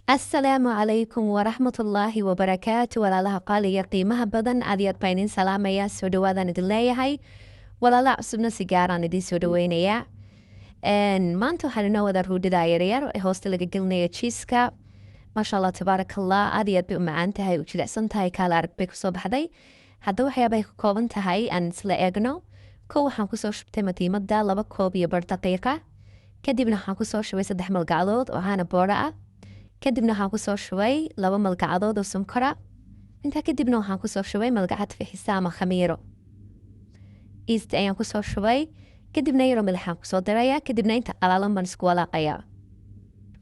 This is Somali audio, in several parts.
Asalaamu calaykum waraxmatullaahi wabarakaatu. Walaalaha qaaliga qiimaha badan aad iyo aad baan idin salaamayaa. Soo dhawaadaan idin leeyahay. Walaalaha cusubna si gaaraan idin soo dhaweynayaa. Maanta waxaan inoo wadaa ruudhida yaryar ee hoosta laga gelinaya jiiska. Maasha allah tabaarakallah, aad iyo aad bay u macaan tahay, u jilicsan tahay, kaala arag bay kusoo baxday. Hadda waxyaabay ka kooban tahay aan isla eegno. Kow waxaan kusoo shubtay madiimada 2 koob iyo bar daqiiqa. Kadibna waxaan kusoo shubay 3 malgacdood oo caano boora ah. kadibna waxaan kusoo shubay 2 malgacadood oo sonkora. Intaa kadibna waxaan kusoo shubay malgacad fixisa ama khamiiro. Yeast ayaan kusoo shubay. kadibna yaro milixaan kusoo darayaa. kadibna inta qalaalan baan isku walaaqayaa.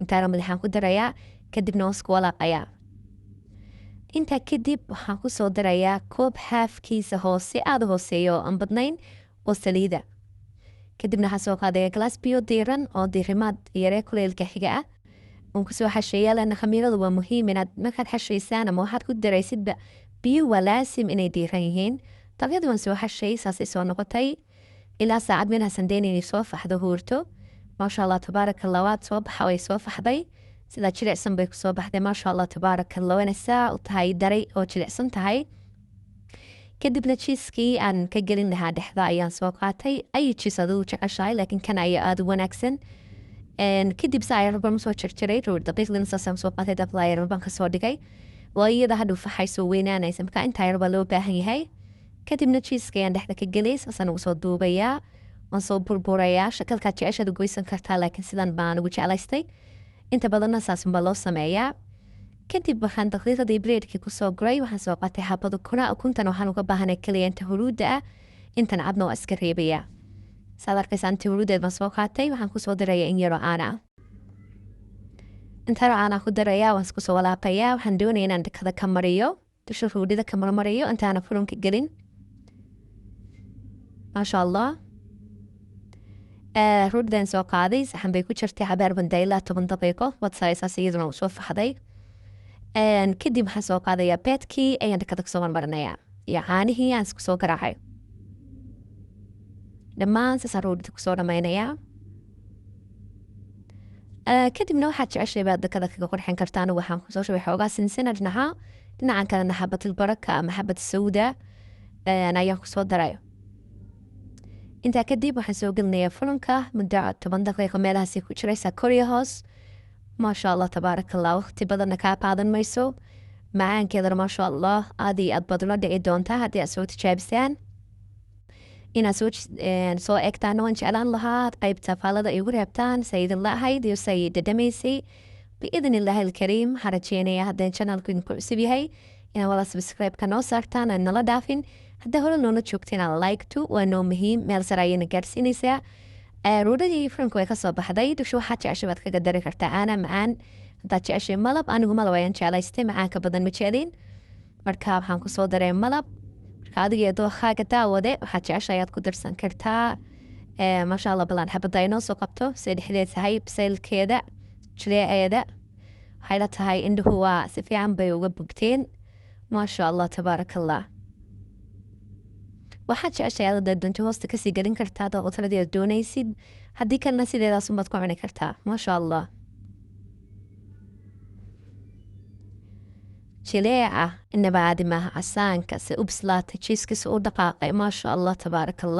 inta yaro milixaan ku darayaa. kadibna waan isku walaaqayaa. intaa kadib waxaan kusoo darayaa koob haafkiisa hoose aad u hooseeyo oo aan badnayn oo saliida. kadibna waxaan soo qaadaya glass biyo diiran oo diirimaad yaree kuleylka xiga ah. kusoo xasheeyaa lana khamiiradu waa muhiim inaad markaad xashaysaan ama waxaad ku daraysidba biyo waa laasim inay diiran yihiin. daqiiqdii waan soo xashay, saasay soo noqotay ilaa saacad meelha sandeyn inay soo faxdo huurto. maasha allah tabaarakallah, waad soo baxa way soo faxday sidaa jilicsan bay kusoo baxday. maasha allah tabaarakallah, wana saa u tahay daray oo jilicsan tahay. kadibna jiiskii aan ka gelin lahaa dhexda ayaan soo qaatay. ay jiis aduu jeceshahay, laakiin kan ayaa aada u wanaagsan. kadib saa yarban soo jarjaray ruur daqiiqdina saasaan soo qaatay dabla yarban ka soo dhigay. waa iyada hadhuu faxay soo weynaanaysa, marka intaa yarbaa loo baahan yahay. kadibna jiiska ayaan dhexda ka gelay, saasaan ugu soo duubayaa, waan soo burburayaa. shakalkaad jeceshaad u goysan kartaa, laakiin sidan baan ugu jeclaystay. inta badanna saasunbaa loo sameeyaa. kadib waxaan daqiiqadii breedkii kusoo guray, waxaan soo qaatay xabado kuna. ukuntan waxaan uga baahanay keliya inta huruudda ah, intan cadna waa iska reebayaa. saad arkaysa inta huruudeed baan soo qaatay. waxaan kusoo darayaa in yaro caana ah. inta yaro caana ku darayaa, waan isku soo walaapayaa. waxaan doonaya inaan dhakada ka mariyo, dusha ruudhida ka marmariyo intaana furunka gelin. maasha allah. ruudhidaan soo qaaday, saxan bay ku jirtay cabaar bandaa ilaa 10 daqiiqo. wadsaaysaas iyaduna uu soo faxday. kadib waxaan soo qaadayaa beedkii ayaan dhakada kasoo marmarinayaa iyo caanihii aan isku soo garaacay. dhammaan saasaan ruudhida kusoo dhammaynayaa. kadibna waxaad jeceshay baad dakada kaga qurxin kartaan. waxaan kusoo shubay xoogaa sinsina dhinacan kalena xabatil baraka ama xabad sawda ayaan kusoo daray. intaa kadib waxaan soo gelinayaa fulanka muddo 10 daqiiqo meelahaasi ku jiraysaa koriya hoos. maasha allah tabaarakallah, waqti badanna kaa qaadan mayso. macaankeedana maasha allah aad iyo aad baad ula dhici doontaa haddii aad soo tijaabisaan. inaad soo egtaan waan jeclaan lahaa. qaybta faalada igu reebtaan say idin laahayd iyo say dhadhamaysay. biidn illaahi alkariim waxaan rajeynayaa haddeen channelku idinku cusub yahay inaad wala subscribe-ka noo saartaan aan nala dhaafin. haddaa hore noona joogteen aan like-tu waa noo muhiim, meel sare ayayna gaarsiinaysaa. ruudhadii furanka way kasoo baxday. dusha waxaad jeceshay baad kaga dari kartaa caana macaan. haddaad jeceshay malab, anigu malab ayaan jeclaystay, macaanka badan ma jeclin. marka waxaan kusoo daray malab. adiga dookaaga daawade waxaad jecesha ayaad ku darsan kartaa. maasha allah balaan xabada inoo soo qabto say dhexdeed tahay bisaylkeeda jileeceeda. waxay la tahay indhuhu waa si fiican bay uga bogteen. maasha allah tabaarakallah. waxaad jeceshay aad doonto hoosta kasii gelin kartaa daaqotaladii aad doonaysid. haddii kalena sideedaas unbaad ku cuni kartaa. maasha allah. jileeca inaba caadi maaha. casaanka se u bislaatay, jiiskiisa u dhaqaaqay. maasha allah tabaarakallah.